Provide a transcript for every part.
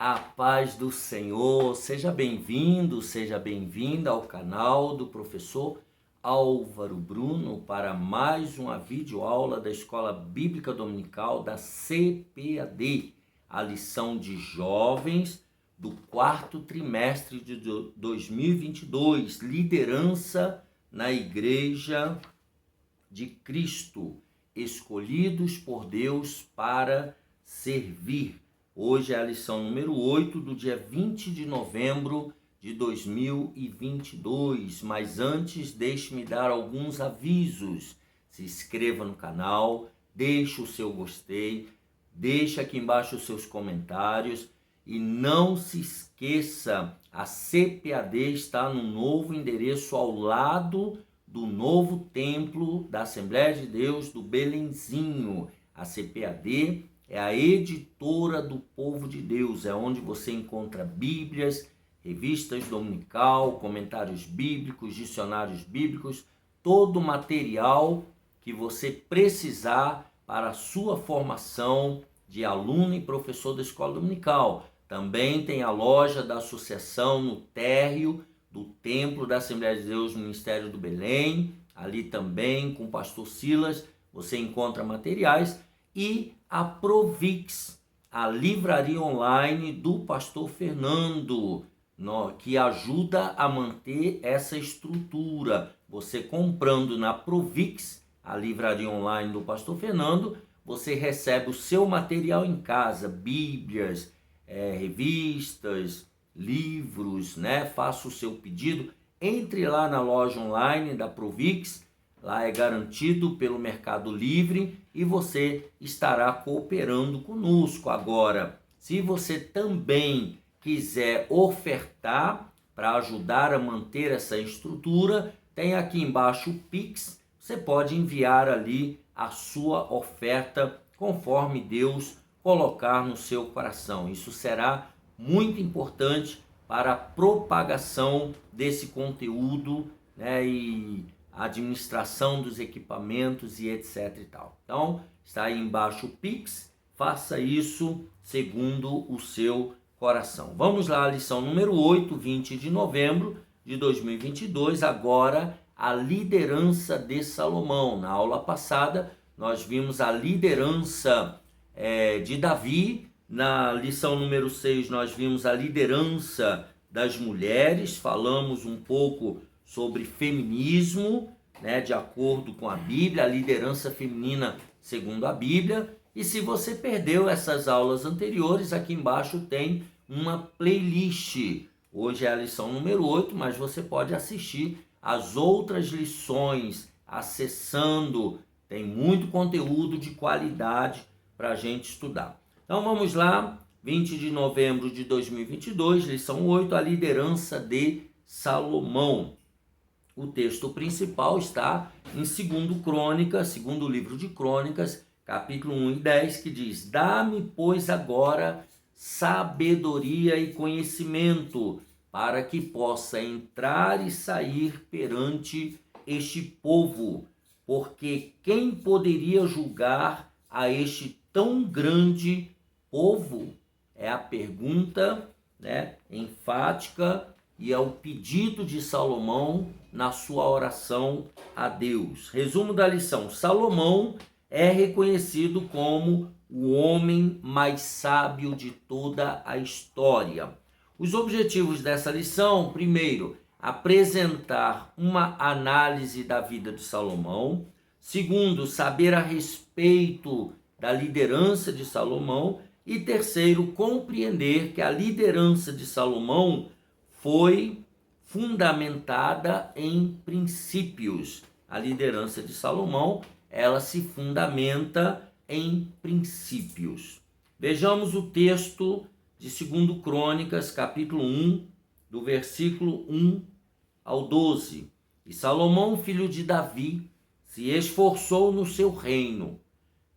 A paz do Senhor, seja bem-vindo, seja bem-vinda ao canal do professor Álvaro Bruno para mais uma videoaula da Escola Bíblica Dominical da CPAD, a lição de jovens do quarto trimestre de 2022, liderança na Igreja de Cristo, escolhidos por Deus para servir. Hoje é a lição número 8 do dia 20 de novembro de 2022. Mas antes, deixe-me dar alguns avisos. Se inscreva no canal, deixe o seu gostei, deixe aqui embaixo os seus comentários e não se esqueça, a CPAD está no novo endereço ao lado do novo templo da Assembleia de Deus do Belenzinho. A CPAD é a editora do povo de Deus, é onde você encontra bíblias, revistas dominical, comentários bíblicos, dicionários bíblicos, todo o material que você precisar para a sua formação de aluno e professor da escola dominical. Também tem a loja da associação no térreo do templo da Assembleia de Deus no Ministério do Belém, ali também com o pastor Silas, você encontra materiais, e a Provix, a livraria online do pastor Fernando, que ajuda a manter essa estrutura. Você comprando na Provix, a livraria online do pastor Fernando, você recebe o seu material em casa, bíblias, revistas, livros, Faça o seu pedido, entre lá na loja online da Provix, lá é garantido pelo Mercado Livre e você estará cooperando conosco. Agora, se você também quiser ofertar para ajudar a manter essa estrutura, tem aqui embaixo o Pix, você pode enviar ali a sua oferta conforme Deus colocar no seu coração. Isso será muito importante para a propagação desse conteúdo, e administração dos equipamentos e etc e tal. Então, está aí embaixo o Pix, faça isso segundo o seu coração. Vamos lá, a lição número 8, 20 de novembro de 2022, agora a liderança de Salomão. Na aula passada, nós vimos a liderança de Davi. Na lição número 6, nós vimos a liderança das mulheres, falamos um pouco sobre feminismo, de acordo com a Bíblia, a liderança feminina segundo a Bíblia. E se você perdeu essas aulas anteriores, aqui embaixo tem uma playlist. Hoje é a lição número 8, mas você pode assistir as outras lições acessando. Tem muito conteúdo de qualidade para a gente estudar. Então vamos lá, 20 de novembro de 2022, lição 8, a liderança de Salomão. O texto principal está em 2 Crônicas, segundo livro de Crônicas, capítulo 1 e 10, que diz: Dá-me, pois, agora sabedoria e conhecimento, para que possa entrar e sair perante este povo, porque quem poderia julgar a este tão grande povo? É a pergunta, enfática, e é o pedido de Salomão na sua oração a Deus. Resumo da lição: Salomão é reconhecido como o homem mais sábio de toda a história. Os objetivos dessa lição: primeiro, apresentar uma análise da vida de Salomão. Segundo, saber a respeito da liderança de Salomão. E terceiro, compreender que a liderança de Salomão foi fundamentada em princípios. A liderança de Salomão, ela se fundamenta em princípios. Vejamos o texto de 2 Crônicas, capítulo 1, do versículo 1 ao 12. E Salomão, filho de Davi, se esforçou no seu reino,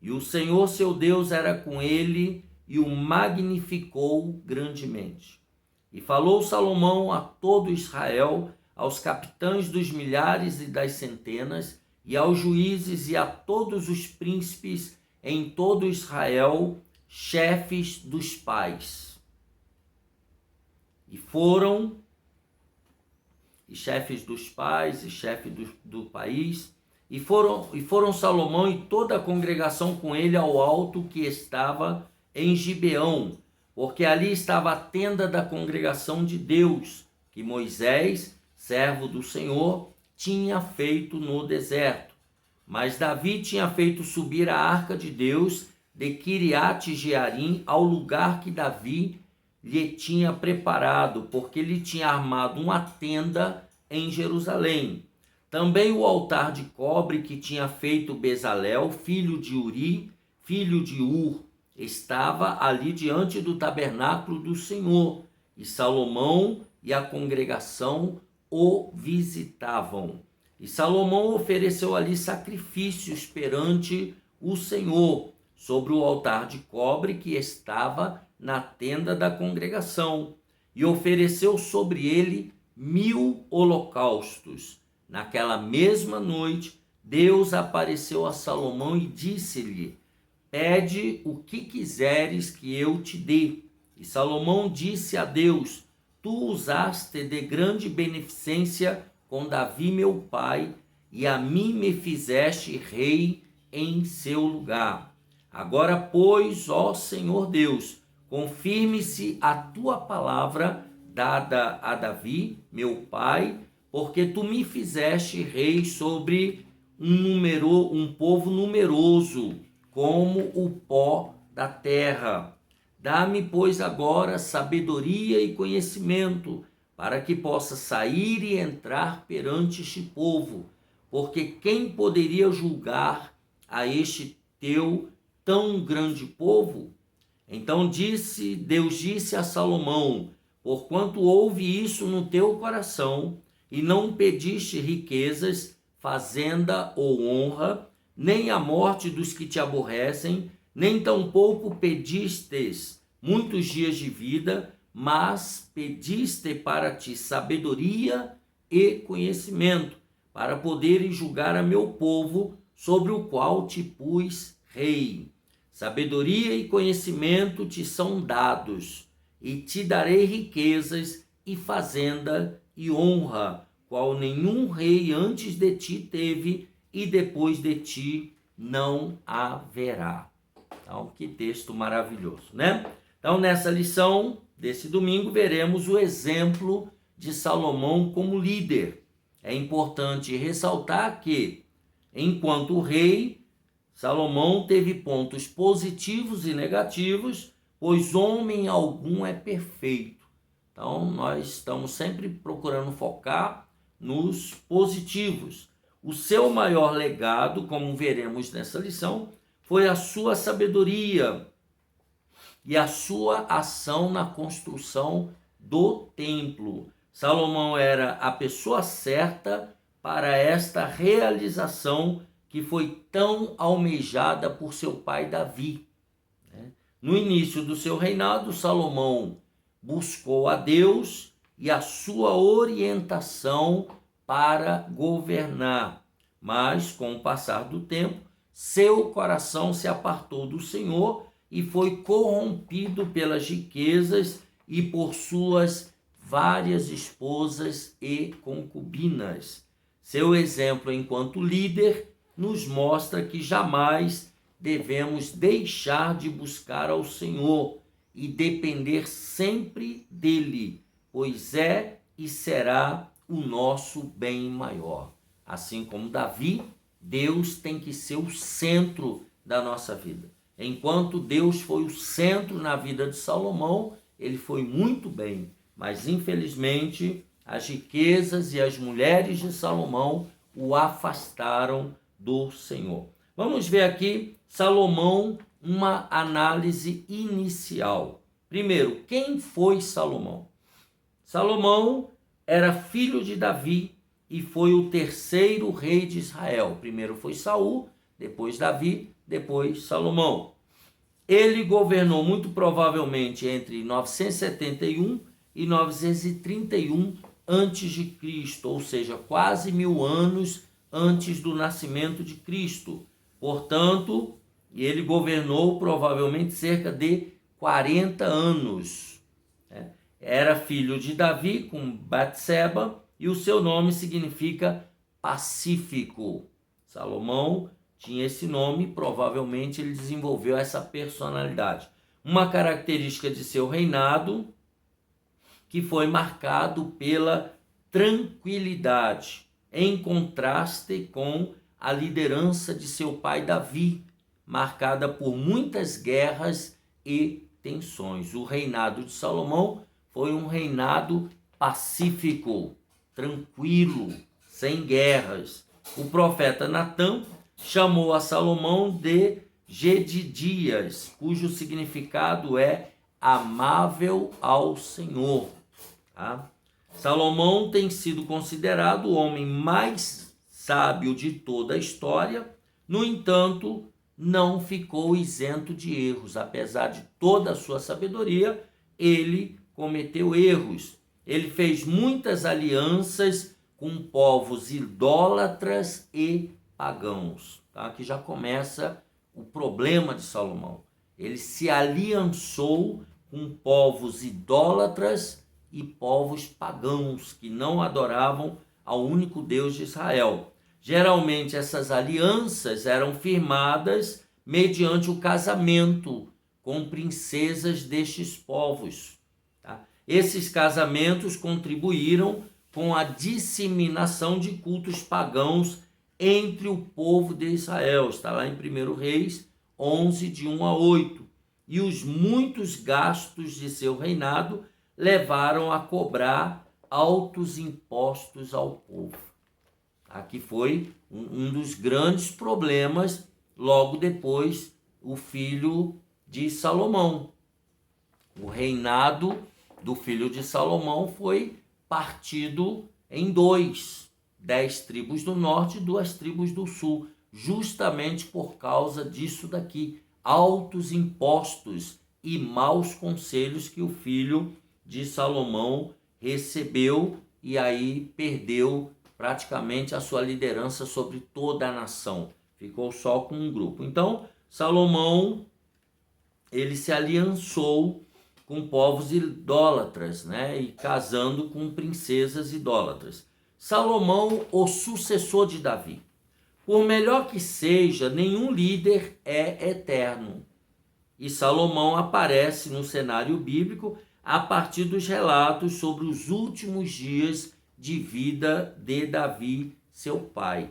e o Senhor seu Deus era com ele e o magnificou grandemente. E falou Salomão a todo Israel, aos capitães dos milhares e das centenas, e aos juízes e a todos os príncipes em todo Israel, chefes dos pais. E foram e chefes dos pais e chefes do país, e foram Salomão e toda a congregação com ele ao alto que estava em Gibeão, porque ali estava a tenda da congregação de Deus, que Moisés, servo do Senhor, tinha feito no deserto. Mas Davi tinha feito subir a arca de Deus de Quiriate-Jearim ao lugar que Davi lhe tinha preparado, porque ele tinha armado uma tenda em Jerusalém. Também o altar de cobre que tinha feito Bezalel, filho de Uri, filho de Ur, estava ali diante do tabernáculo do Senhor, e Salomão e a congregação o visitavam. E Salomão ofereceu ali sacrifícios perante o Senhor, sobre o altar de cobre que estava na tenda da congregação, e ofereceu sobre ele 1000 holocaustos. Naquela mesma noite, Deus apareceu a Salomão e disse-lhe: pede o que quiseres que eu te dê. E Salomão disse a Deus: tu usaste de grande beneficência com Davi meu pai, e a mim me fizeste rei em seu lugar. Agora, pois, ó Senhor Deus, confirme-se a tua palavra dada a Davi, meu pai, porque tu me fizeste rei sobre um povo numeroso, como o pó da terra. Dá-me, pois, agora sabedoria e conhecimento, para que possa sair e entrar perante este povo, porque quem poderia julgar a este teu tão grande povo? Então Deus disse a Salomão: porquanto houve isso no teu coração, e não pediste riquezas, fazenda ou honra, nem a morte dos que te aborrecem, nem tampouco pedistes muitos dias de vida, mas pediste para ti sabedoria e conhecimento, para poderes julgar a meu povo, sobre o qual te pus rei. Sabedoria e conhecimento te são dados, e te darei riquezas e fazenda e honra, qual nenhum rei antes de ti teve, e depois de ti não haverá. Então, que texto maravilhoso, né? Então, nessa lição desse domingo, veremos o exemplo de Salomão como líder. É importante ressaltar que, enquanto rei, Salomão teve pontos positivos e negativos, pois homem algum é perfeito. Então, nós estamos sempre procurando focar nos positivos. O seu maior legado, como veremos nessa lição, foi a sua sabedoria e a sua ação na construção do templo. Salomão era a pessoa certa para esta realização que foi tão almejada por seu pai Davi. No início do seu reinado, Salomão buscou a Deus e a sua orientação para governar. Mas, com o passar do tempo, seu coração se apartou do Senhor e foi corrompido pelas riquezas e por suas várias esposas e concubinas. Seu exemplo enquanto líder nos mostra que jamais devemos deixar de buscar ao Senhor e depender sempre dele, pois é e será o nosso bem maior. Assim como Davi, Deus tem que ser o centro da nossa vida. Enquanto Deus foi o centro na vida de Salomão, ele foi muito bem, mas infelizmente as riquezas e as mulheres de Salomão o afastaram do Senhor. Vamos ver aqui Salomão, uma análise inicial. Primeiro, quem foi Salomão? Salomão era filho de Davi e foi o terceiro rei de Israel. Primeiro foi Saul, depois Davi, depois Salomão. Ele governou muito provavelmente entre 971 e 931 a.C., ou seja, quase 1000 anos antes do nascimento de Cristo. Portanto, ele governou provavelmente cerca de 40 anos. era filho de Davi com Batseba e o seu nome significa pacífico. Salomão tinha esse nome, provavelmente ele desenvolveu essa personalidade. Uma característica de seu reinado que foi marcado pela tranquilidade, em contraste com a liderança de seu pai Davi, marcada por muitas guerras e tensões. O reinado de Salomão foi um reinado pacífico, tranquilo, sem guerras. O profeta Natã chamou a Salomão de Gedidias, cujo significado é amável ao Senhor. Tá? Salomão tem sido considerado o homem mais sábio de toda a história, no entanto, não ficou isento de erros. Apesar de toda a sua sabedoria, ele cometeu erros. Ele fez muitas alianças com povos idólatras e pagãos. Tá? Aqui já começa o problema de Salomão. Ele se aliançou com povos idólatras e povos pagãos que não adoravam ao único Deus de Israel. Geralmente essas alianças eram firmadas mediante o casamento com princesas destes povos. Tá? Esses casamentos contribuíram com a disseminação de cultos pagãos entre o povo de Israel. Está lá em 1 Reis 11, de 1 a 8. E os muitos gastos de seu reinado levaram a cobrar altos impostos ao povo. Aqui foi um dos grandes problemas, logo depois, o filho de Salomão. O reinado do filho de Salomão foi partido em dois, 10 tribos do norte e 2 tribos do sul, justamente por causa disso daqui, altos impostos e maus conselhos que o filho de Salomão recebeu e aí perdeu praticamente a sua liderança sobre toda a nação. Ficou só com um grupo. Então, Salomão, ele se aliançou com povos idólatras, né? E casando com princesas idólatras. Salomão, o sucessor de Davi. Por melhor que seja, nenhum líder é eterno. E Salomão aparece no cenário bíblico a partir dos relatos sobre os últimos dias de vida de Davi, seu pai.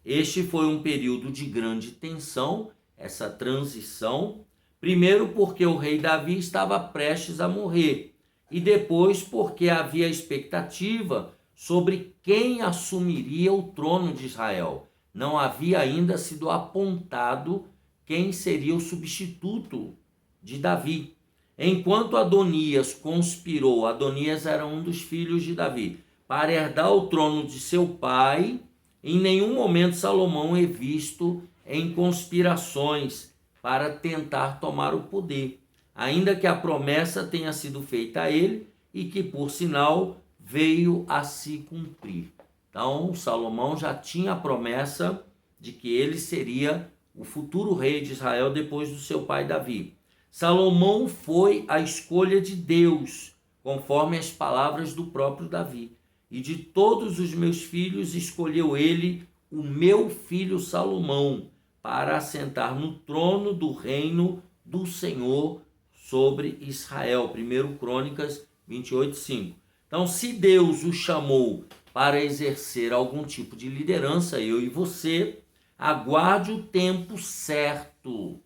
Este foi um período de grande tensão, essa transição, primeiro porque o rei Davi estava prestes a morrer, e depois porque havia expectativa sobre quem assumiria o trono de Israel. Não havia ainda sido apontado quem seria o substituto de Davi. Enquanto Adonias conspirou, Adonias era um dos filhos de Davi, para herdar o trono de seu pai, em nenhum momento Salomão é visto em conspirações para tentar tomar o poder, ainda que a promessa tenha sido feita a ele e que, por sinal, veio a se cumprir. Então, Salomão já tinha a promessa de que ele seria o futuro rei de Israel depois do seu pai Davi. Salomão foi a escolha de Deus, conforme as palavras do próprio Davi. E de todos os meus filhos escolheu ele o meu filho Salomão para assentar no trono do reino do Senhor sobre Israel. 1 Crônicas 28:5. Então, se Deus o chamou para exercer algum tipo de liderança, eu e você, aguarde o tempo certo.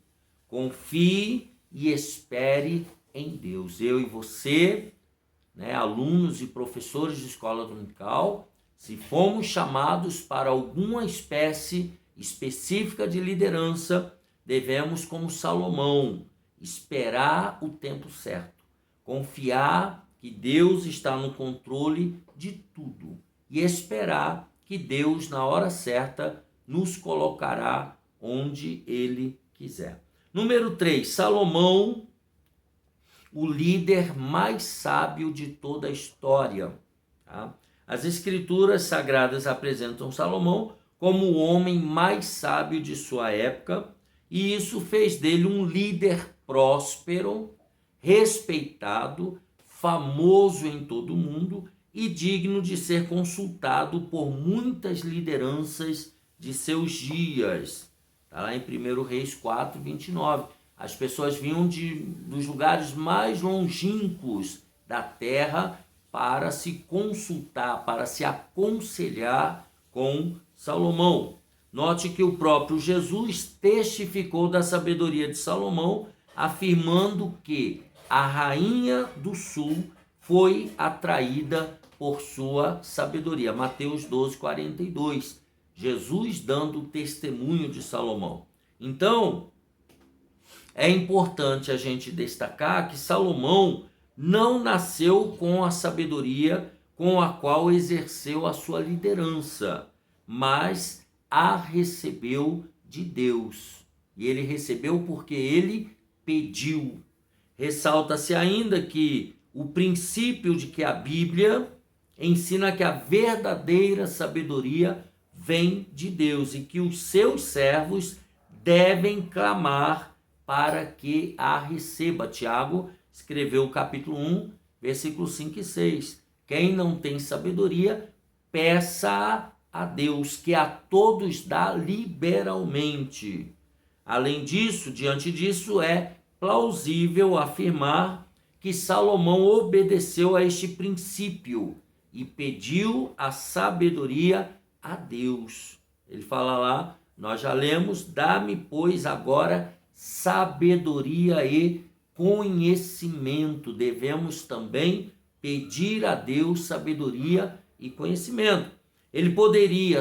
Confie e espere em Deus. Eu e você, alunos e professores de escola dominical, se fomos chamados para alguma espécie específica de liderança, devemos, como Salomão, esperar o tempo certo, confiar que Deus está no controle de tudo e esperar que Deus, na hora certa, nos colocará onde Ele quiser. Número 3, Salomão, o líder mais sábio de toda a história. Tá? As escrituras sagradas apresentam Salomão como o homem mais sábio de sua época, e isso fez dele um líder próspero, respeitado, famoso em todo o mundo e digno de ser consultado por muitas lideranças de seus dias. Está lá em 1 Reis 4, 29. As pessoas vinham dos lugares mais longínquos da terra para se consultar, para se aconselhar com Salomão. Note que o próprio Jesus testificou da sabedoria de Salomão, afirmando que a rainha do sul foi atraída por sua sabedoria. Mateus 12, 42. Jesus dando o testemunho de Salomão. Então, é importante a gente destacar que Salomão não nasceu com a sabedoria com a qual exerceu a sua liderança, mas a recebeu de Deus. E ele recebeu porque ele pediu. Ressalta-se ainda que o princípio de que a Bíblia ensina que a verdadeira sabedoria vem de Deus e que os seus servos devem clamar para que a receba. Tiago escreveu o capítulo 1, versículos 5 e 6. Quem não tem sabedoria, peça a Deus, que a todos dá liberalmente. Além disso, diante disso, é plausível afirmar que Salomão obedeceu a este princípio e pediu a sabedoria a Deus. Ele fala lá, nós já lemos, dá-me, pois, agora sabedoria e conhecimento. Devemos também pedir a Deus sabedoria e conhecimento.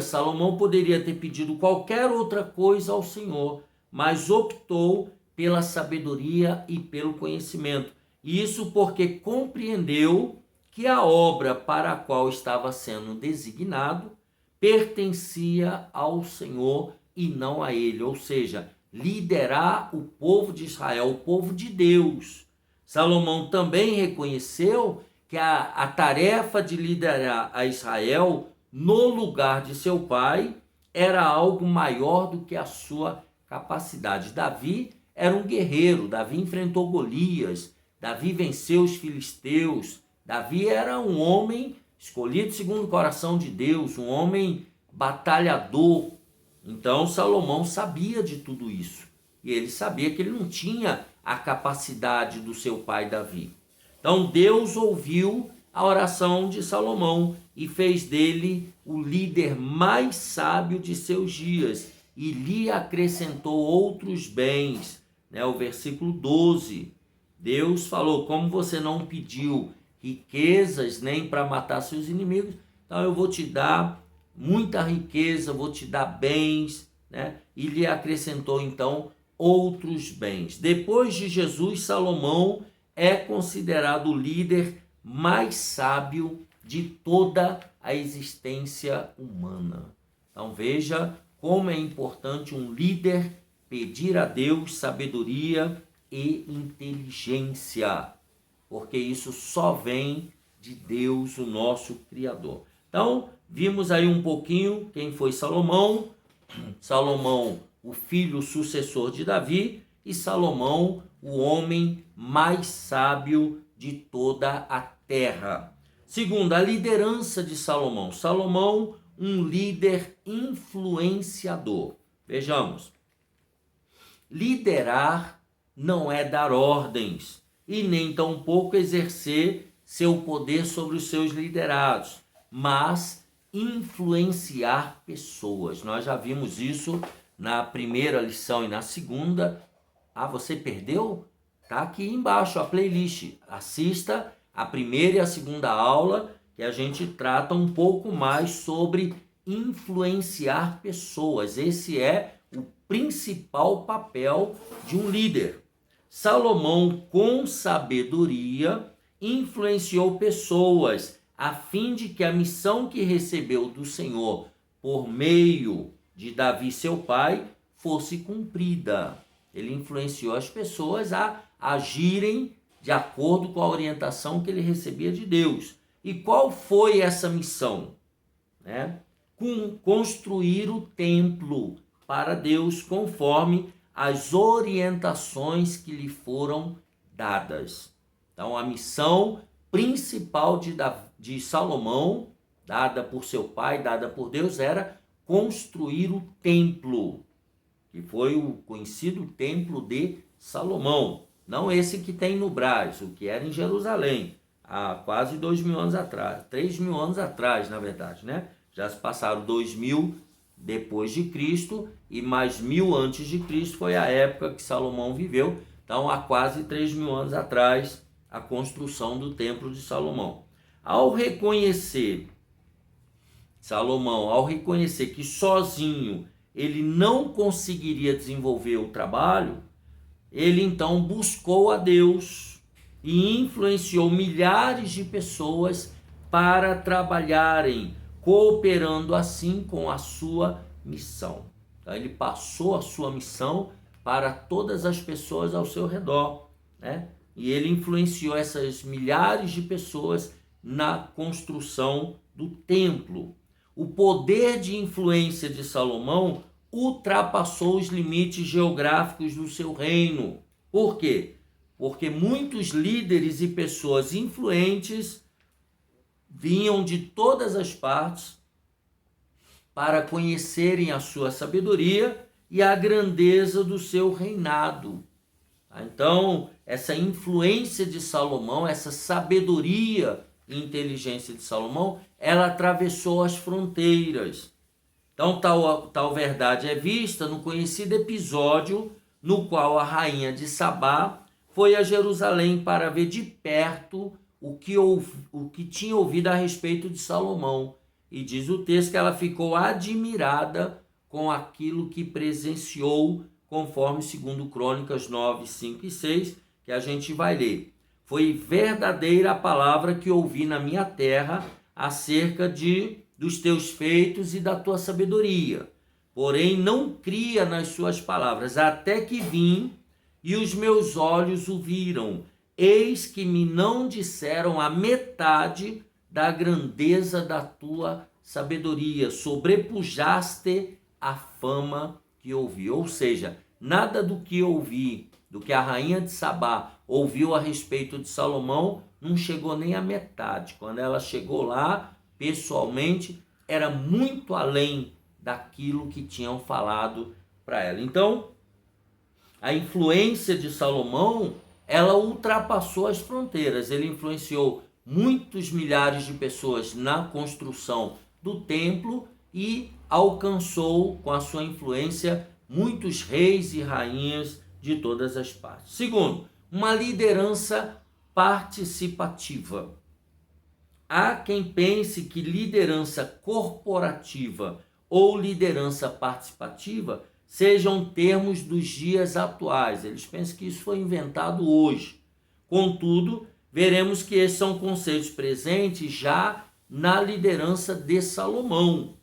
Salomão poderia ter pedido qualquer outra coisa ao Senhor, mas optou pela sabedoria e pelo conhecimento. Isso porque compreendeu que a obra para a qual estava sendo designado pertencia ao Senhor e não a ele, ou seja, liderar o povo de Israel, o povo de Deus. Salomão também reconheceu que a tarefa de liderar a Israel no lugar de seu pai era algo maior do que a sua capacidade. Davi era um guerreiro, Davi enfrentou Golias, Davi venceu os filisteus, Davi era um homem escolhido segundo o coração de Deus, um homem batalhador. Então Salomão sabia de tudo isso. E ele sabia que ele não tinha a capacidade do seu pai Davi. Então Deus ouviu a oração de Salomão e fez dele o líder mais sábio de seus dias e lhe acrescentou outros bens. O versículo 12. Deus falou, como você não pediu riquezas nem para matar seus inimigos, então eu vou te dar muita riqueza, vou te dar bens, e lhe acrescentou então outros bens. Depois de Jesus, Salomão é considerado o líder mais sábio de toda a existência humana. Então veja como é importante um líder pedir a Deus sabedoria e inteligência, porque isso só vem de Deus, o nosso Criador. Então, vimos aí um pouquinho quem foi Salomão. Salomão, o filho sucessor de Davi, e Salomão, o homem mais sábio de toda a terra. Segundo, a liderança de Salomão. Salomão, um líder influenciador. Vejamos. Liderar não é dar ordens e nem tampouco exercer seu poder sobre os seus liderados, mas influenciar pessoas. Nós já vimos isso na primeira lição e na segunda. Você perdeu? Tá aqui embaixo a playlist. Assista a primeira e a segunda aula, que a gente trata um pouco mais sobre influenciar pessoas. Esse é o principal papel de um líder. Salomão, com sabedoria, influenciou pessoas a fim de que a missão que recebeu do Senhor por meio de Davi, seu pai, fosse cumprida. Ele influenciou as pessoas a agirem de acordo com a orientação que ele recebia de Deus. E qual foi essa missão? Construir o templo para Deus conforme as orientações que lhe foram dadas. Então a missão principal de Salomão, dada por seu pai, dada por Deus, era construir o templo, que foi o conhecido templo de Salomão. Não esse que tem no Brás, o que era em Jerusalém, há quase 2.000 anos atrás, 3.000 anos atrás, na verdade, né? Já se passaram 2.000 depois de Cristo e mais 1.000 antes de Cristo foi a época que Salomão viveu. Então, há quase 3.000 anos atrás, a construção do templo de Salomão. Salomão, ao reconhecer que sozinho ele não conseguiria desenvolver o trabalho, ele então buscou a Deus e influenciou milhares de pessoas para trabalharem, cooperando assim com a sua missão. Então, ele passou a sua missão para todas as pessoas ao seu redor, né? E ele influenciou essas milhares de pessoas na construção do templo. O poder de influência de Salomão ultrapassou os limites geográficos do seu reino. Por quê? Porque muitos líderes e pessoas influentes vinham de todas as partes para conhecerem a sua sabedoria e a grandeza do seu reinado. Então, essa influência de Salomão, essa sabedoria e inteligência de Salomão, ela atravessou as fronteiras. Então, tal verdade é vista no conhecido episódio no qual a rainha de Sabá foi a Jerusalém para ver de perto o que tinha ouvido a respeito de Salomão. E diz o texto que ela ficou admirada com aquilo que presenciou, conforme 2 Crônicas 9, 5 e 6, que a gente vai ler. Foi verdadeira a palavra que ouvi na minha terra acerca dos teus feitos e da tua sabedoria. Porém, não cria nas suas palavras, até que vim e os meus olhos o viram. Eis que me não disseram a metade da grandeza da tua sabedoria. Sobrepujaste a fama que ouvi. Ou seja, nada do que ouvi, do que a rainha de Sabá ouviu a respeito de Salomão, não chegou nem à metade. Quando ela chegou lá, pessoalmente, era muito além daquilo que tinham falado para ela. Então, a influência de Salomão, ela ultrapassou as fronteiras. Ele influenciou muitos milhares de pessoas na construção do templo e alcançou, com a sua influência, muitos reis e rainhas de todas as partes. Segundo, uma liderança participativa. Há quem pense que liderança corporativa ou liderança participativa sejam termos dos dias atuais. Eles pensam que isso foi inventado hoje. Contudo, veremos que esses são conceitos presentes já na liderança de Salomão.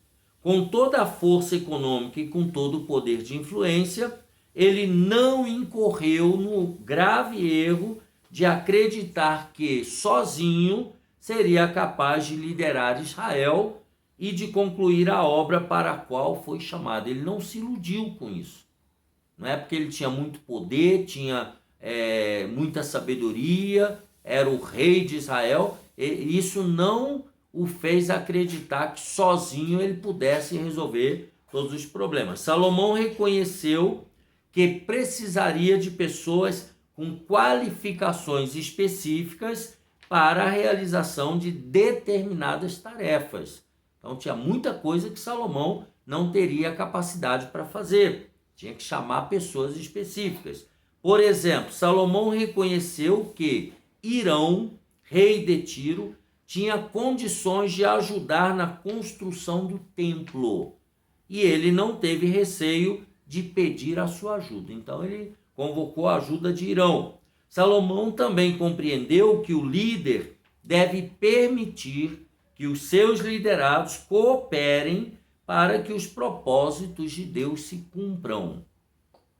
Com toda a força econômica e com todo o poder de influência, ele não incorreu no grave erro de acreditar que sozinho seria capaz de liderar Israel e de concluir a obra para a qual foi chamado. Ele não se iludiu com isso. Não é porque ele tinha muito poder, tinha muita sabedoria, era o rei de Israel. Isso não o fez acreditar que sozinho ele pudesse resolver todos os problemas. Salomão reconheceu que precisaria de pessoas com qualificações específicas para a realização de determinadas tarefas. Então tinha muita coisa que Salomão não teria capacidade para fazer. Tinha que chamar pessoas específicas. Por exemplo, Salomão reconheceu que Hirão, rei de Tiro, tinha condições de ajudar na construção do templo. E ele não teve receio de pedir a sua ajuda. Então ele convocou a ajuda de Hirão. Salomão também compreendeu que o líder deve permitir que os seus liderados cooperem para que os propósitos de Deus se cumpram.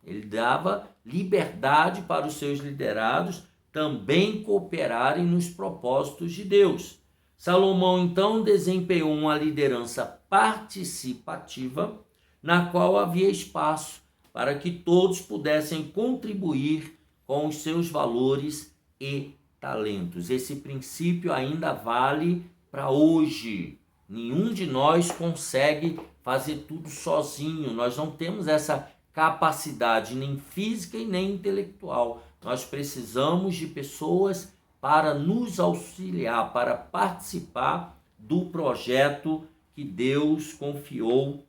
Ele dava liberdade para os seus liderados também cooperarem nos propósitos de Deus. Salomão, então, desempenhou uma liderança participativa, na qual havia espaço para que todos pudessem contribuir com os seus valores e talentos. Esse princípio ainda vale para hoje. Nenhum de nós consegue fazer tudo sozinho. Nós não temos essa capacidade nem física e nem intelectual. Nós precisamos de pessoas para nos auxiliar, para participar do projeto que Deus confiou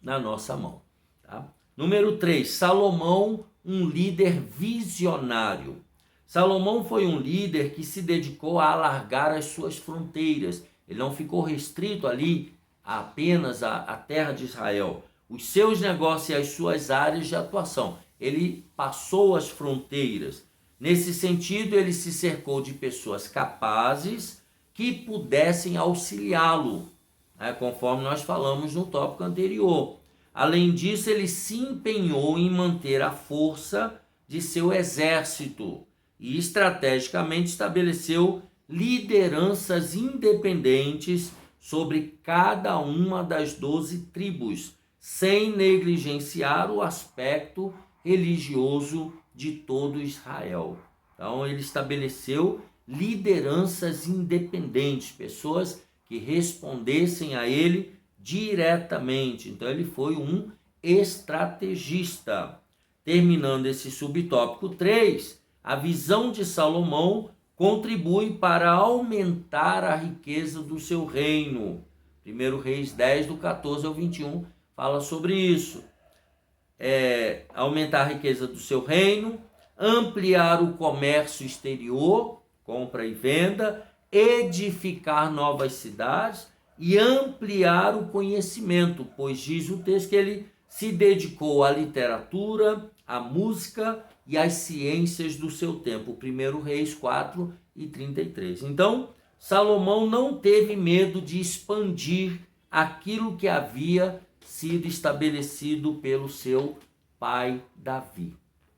na nossa mão. Tá? Número 3, Salomão, um líder visionário. Salomão foi um líder que se dedicou a alargar as suas fronteiras. Ele não ficou restrito ali apenas à terra de Israel. Os seus negócios e as suas áreas de atuação. Ele passou as fronteiras. Nesse sentido, ele se cercou de pessoas capazes que pudessem auxiliá-lo, né, conforme nós falamos no tópico anterior. Além disso, ele se empenhou em manter a força de seu exército e estrategicamente estabeleceu lideranças independentes sobre cada uma das 12 tribos, sem negligenciar o aspecto religioso de todo Israel. Então, ele estabeleceu lideranças independentes, pessoas que respondessem a ele diretamente. Então, ele foi um estrategista. Terminando esse subtópico 3, a visão de Salomão contribui para aumentar a riqueza do seu reino. 1 Reis 10, do 14 ao 21, fala sobre isso. Aumentar a riqueza do seu reino, ampliar o comércio exterior, compra e venda, edificar novas cidades e ampliar o conhecimento, pois diz o texto que ele se dedicou à literatura, à música e às ciências do seu tempo. 1 Reis 4 e 33. Então, Salomão não teve medo de expandir aquilo que havia sido estabelecido pelo seu pai Davi.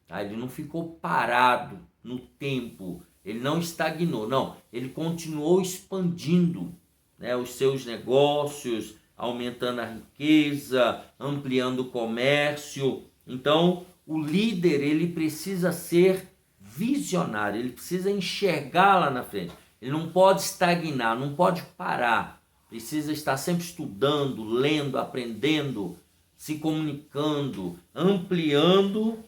Ele não ficou parado no tempo, ele não estagnou, não, ele continuou expandindo, né, os seus negócios, aumentando a riqueza, ampliando o comércio. Então, o líder, ele precisa ser visionário, ele precisa enxergar lá na frente, ele não pode estagnar, não pode parar, precisa estar sempre estudando, lendo, aprendendo, se comunicando, ampliando,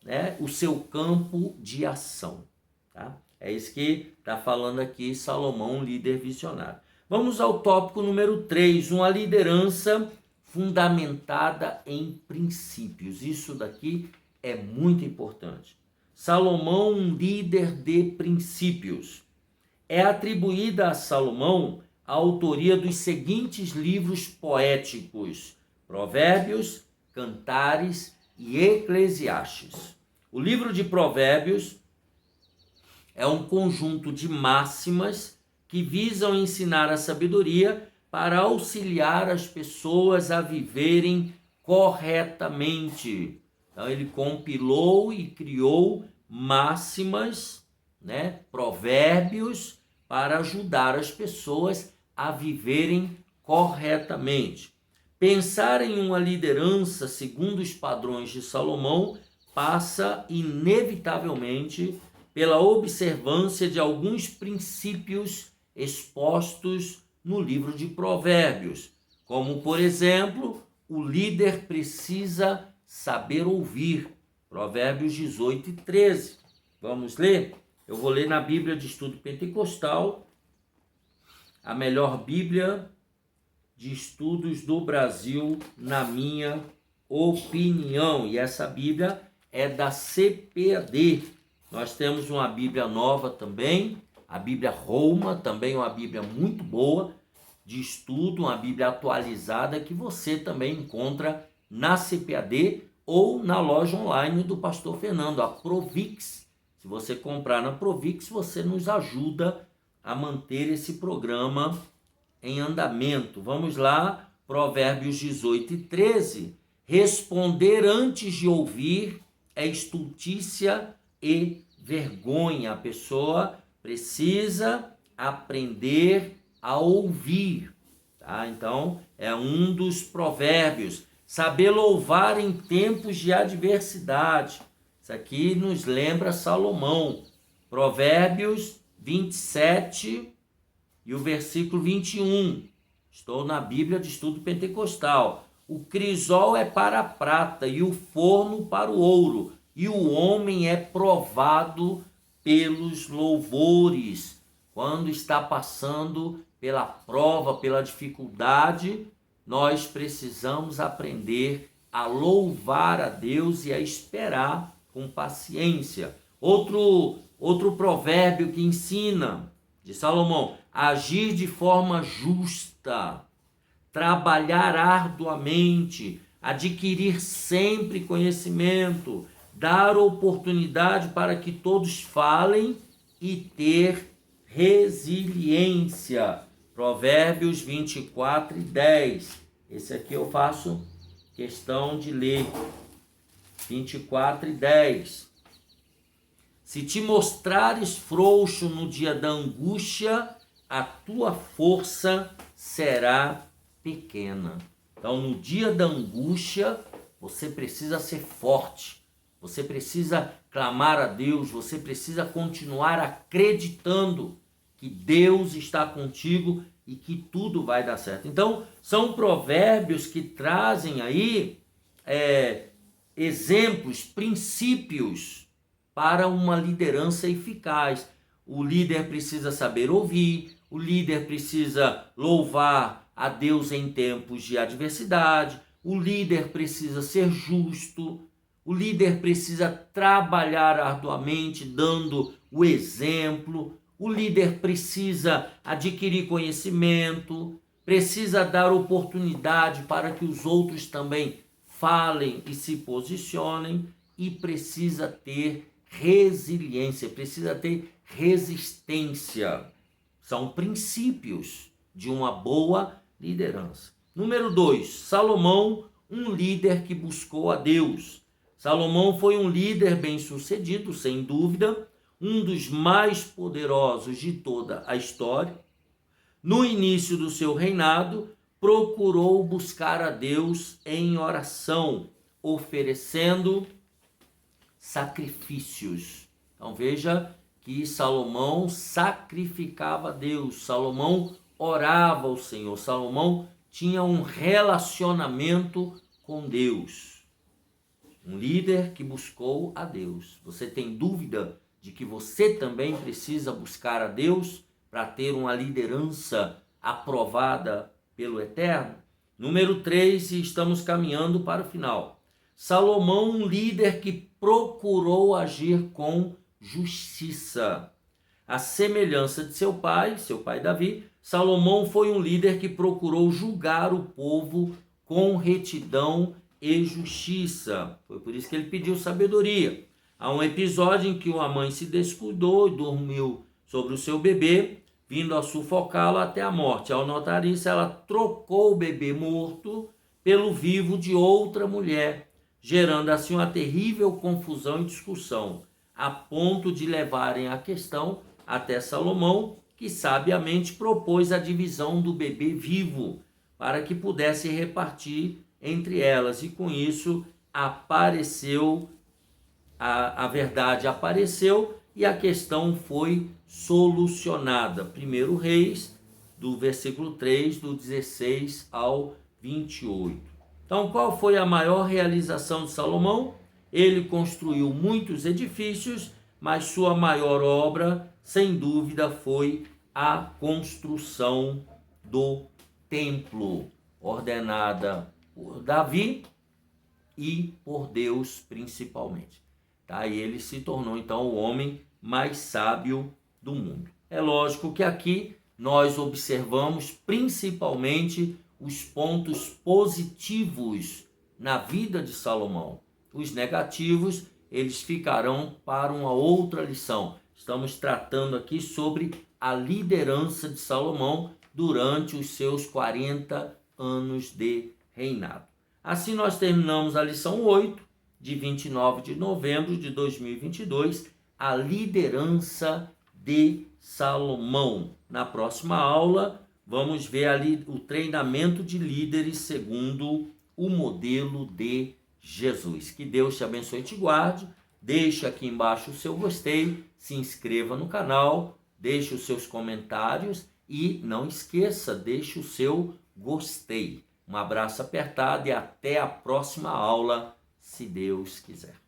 né, o seu campo de ação. Tá? É isso que está falando aqui Salomão, um líder visionário. Vamos ao tópico número 3, uma liderança fundamentada em princípios. Isso daqui é muito importante. Salomão, um líder de princípios. É atribuída a Salomão a autoria dos seguintes livros poéticos: Provérbios, Cantares e Eclesiastes. O livro de Provérbios é um conjunto de máximas que visam ensinar a sabedoria para auxiliar as pessoas a viverem corretamente. Então, ele compilou e criou máximas, né, provérbios, para ajudar as pessoas a viverem corretamente. Pensar em uma liderança segundo os padrões de Salomão passa inevitavelmente pela observância de alguns princípios expostos no livro de Provérbios, como, por exemplo, o líder precisa saber ouvir. Provérbios 18 e 13. Vamos ler? Eu vou ler na Bíblia de Estudo Pentecostal, a melhor Bíblia de estudos do Brasil, na minha opinião. E essa Bíblia é da CPAD. Nós temos uma Bíblia nova também, a Bíblia Roma, também uma Bíblia muito boa de estudo, uma Bíblia atualizada que você também encontra na CPAD ou na loja online do Pastor Fernando, a Provix. Se você comprar na Provix, você nos ajuda a manter esse programa em andamento. Vamos lá, Provérbios 18 e 13. Responder antes de ouvir é estultícia e vergonha. A pessoa precisa aprender a ouvir. Tá? Então, é um dos provérbios. Saber louvar em tempos de adversidade. Isso aqui nos lembra Salomão. Provérbios 27 e o versículo 21. Estou na Bíblia de Estudo Pentecostal. O crisol é para a prata e o forno para o ouro, e o homem é provado pelos louvores. Quando está passando pela prova, pela dificuldade, nós precisamos aprender a louvar a Deus e a esperar com paciência. Outro provérbio que ensina, de Salomão: agir de forma justa, trabalhar arduamente, adquirir sempre conhecimento, dar oportunidade para que todos falem e ter resiliência. Provérbios 24 e 10. Esse aqui eu faço questão de ler. 24 e 10. Se te mostrares frouxo no dia da angústia, a tua força será pequena. Então, no dia da angústia, você precisa ser forte. Você precisa clamar a Deus, você precisa continuar acreditando que Deus está contigo e que tudo vai dar certo. Então, são provérbios que trazem aí exemplos, princípios para uma liderança eficaz. O líder precisa saber ouvir, o líder precisa louvar a Deus em tempos de adversidade, o líder precisa ser justo, o líder precisa trabalhar arduamente, dando o exemplo, o líder precisa adquirir conhecimento, precisa dar oportunidade para que os outros também falem e se posicionem, e precisa ter resiliência, precisa ter resistência. São princípios de uma boa liderança. Número 2, Salomão, um líder que buscou a Deus. Salomão foi um líder bem-sucedido, sem dúvida, um dos mais poderosos de toda a história. No início do seu reinado, procurou buscar a Deus em oração, oferecendo sacrifícios. Então veja que Salomão sacrificava a Deus, Salomão orava ao Senhor, Salomão tinha um relacionamento com Deus. Um líder que buscou a Deus. Você tem dúvida de que você também precisa buscar a Deus para ter uma liderança aprovada pelo Eterno? Número 3, e estamos caminhando para o final. Salomão, um líder que procurou agir com justiça. À semelhança de seu pai Davi, Salomão foi um líder que procurou julgar o povo com retidão e justiça. Foi por isso que ele pediu sabedoria. Há um episódio em que uma mãe se descuidou e dormiu sobre o seu bebê, vindo a sufocá-lo até a morte. Ao notar isso, ela trocou o bebê morto pelo vivo de outra mulher, gerando assim uma terrível confusão e discussão, a ponto de levarem a questão até Salomão, que sabiamente propôs a divisão do bebê vivo, para que pudesse repartir entre elas, e com isso a verdade apareceu e a questão foi solucionada. 1 Reis, do versículo 3, do 16 ao 28. Então, qual foi a maior realização de Salomão? Ele construiu muitos edifícios, mas sua maior obra, sem dúvida, foi a construção do templo, ordenada por Davi e por Deus principalmente. Tá? E ele se tornou então o homem mais sábio do mundo. É lógico que aqui nós observamos principalmente os pontos positivos na vida de Salomão. Os negativos, eles ficarão para uma outra lição. Estamos tratando aqui sobre a liderança de Salomão durante os seus 40 anos de reinado. Assim nós terminamos a lição 8, de 29 de novembro de 2022, a liderança de Salomão. Na próxima aula, vamos ver ali o treinamento de líderes segundo o modelo de Jesus. Que Deus te abençoe e te guarde. Deixe aqui embaixo o seu gostei. se inscreva no canal, deixe os seus comentários e não esqueça, deixe o seu gostei. Um abraço apertado e até a próxima aula, se Deus quiser.